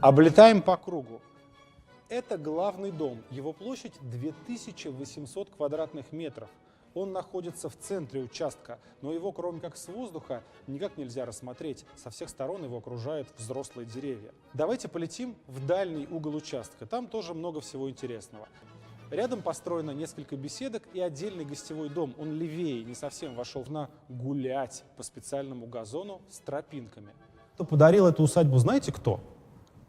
Облетаем по кругу. Это главный дом. Его площадь 2800 квадратных метров. Он находится в центре участка, но его, кроме как с воздуха, никак нельзя рассмотреть. Со всех сторон его окружают взрослые деревья. Давайте полетим в дальний угол участка. Там тоже много всего интересного. Рядом построено несколько беседок и отдельный гостевой дом. Он левее, не совсем вошел на гулять по специальному газону с тропинками. Кто подарил эту усадьбу, знаете кто?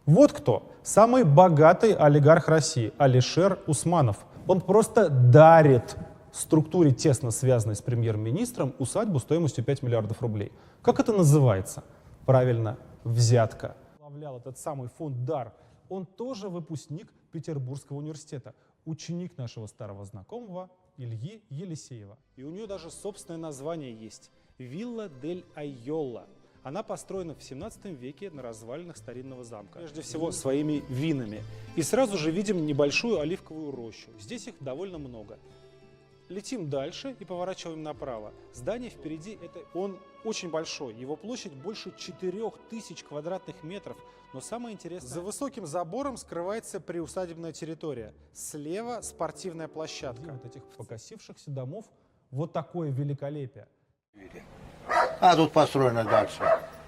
Вот кто. Самый богатый олигарх России, Алишер Усманов. Он просто дарит структуре, тесно связанной с премьер-министром, усадьбу стоимостью 5 миллиардов рублей. Как это называется? Правильно, взятка. Возглавлял этот самый фонд «Дар». Он тоже выпускник Петербургского университета, ученик нашего старого знакомого Ильи Елисеева. И у нее даже собственное название есть – «Вилла дель Айолла». Она построена в 17 веке на развалинах старинного замка. Прежде всего своими винами. И сразу же видим небольшую оливковую рощу. Здесь их довольно много. Летим дальше и поворачиваем направо. Здание впереди, он очень большой. Его площадь больше 4000 квадратных метров. Но самое интересное, за высоким забором скрывается приусадебная территория. Слева спортивная площадка. Вот этих покосившихся домов вот такое великолепие. А тут построено дальше.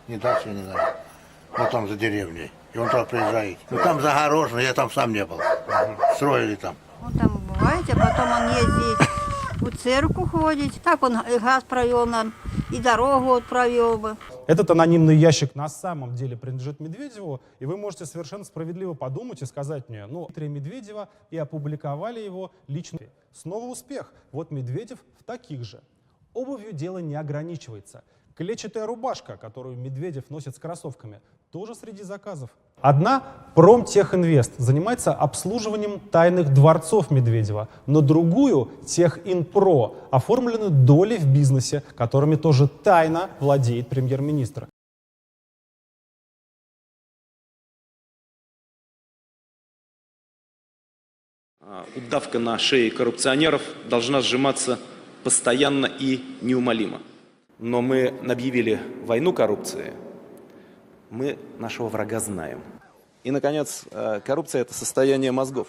Не дальше, не знаю. Вот там за деревней. И он туда приезжает. Ну там загорожено, я там сам не был. Строили там. Он там бывает, а потом он ездит в церковь ходит. Так он и газ провел нам, и дорогу вот провел бы. Этот анонимный ящик на самом деле принадлежит Медведеву, и вы можете совершенно справедливо подумать и сказать мне, ну, Дмитрия Медведева, и опубликовали его лично. Снова успех. Вот Медведев в таких же. Обувью дело не ограничивается. Клетчатая рубашка, которую Медведев носит с кроссовками, тоже среди заказов. Одна Промтехинвест занимается обслуживанием тайных дворцов Медведева. На другую Техинпро оформлены доли в бизнесе, которыми тоже тайно владеет премьер-министр. Удавка на шее коррупционеров должна сжиматься постоянно и неумолимо. Но мы объявили войну коррупции, мы нашего врага знаем. И, наконец, коррупция – это состояние мозгов.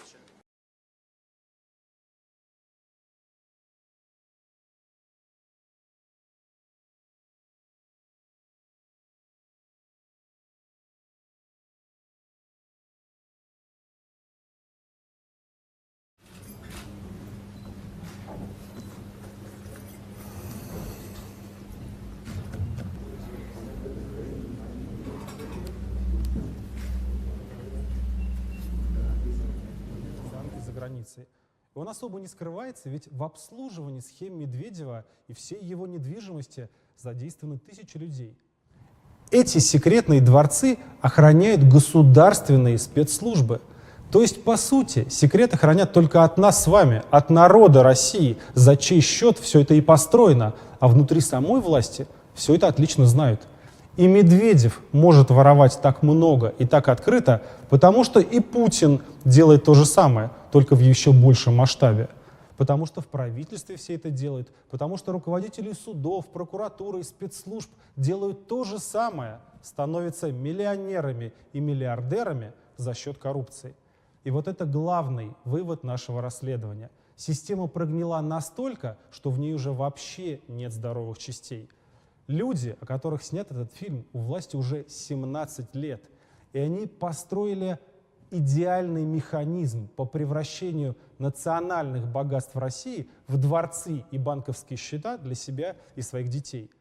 За границей. И он особо не скрывается, ведь в обслуживании схем Медведева и всей его недвижимости задействованы тысячи людей. Эти секретные дворцы охраняют государственные спецслужбы. То есть, по сути, секреты хранят только от нас с вами, от народа России, за чей счет все это и построено, а внутри самой власти все это отлично знают. И Медведев может воровать так много и так открыто, потому что и Путин делает то же самое, только в еще большем масштабе. Потому что в правительстве все это делают, потому что руководители судов, прокуратуры и спецслужб делают то же самое, становятся миллионерами и миллиардерами за счет коррупции. И вот это главный вывод нашего расследования. Система прогнила настолько, что в ней уже вообще нет здоровых частей. Люди, о которых снят этот фильм, у власти уже 17 лет. И они построили идеальный механизм по превращению национальных богатств России в дворцы и банковские счета для себя и своих детей.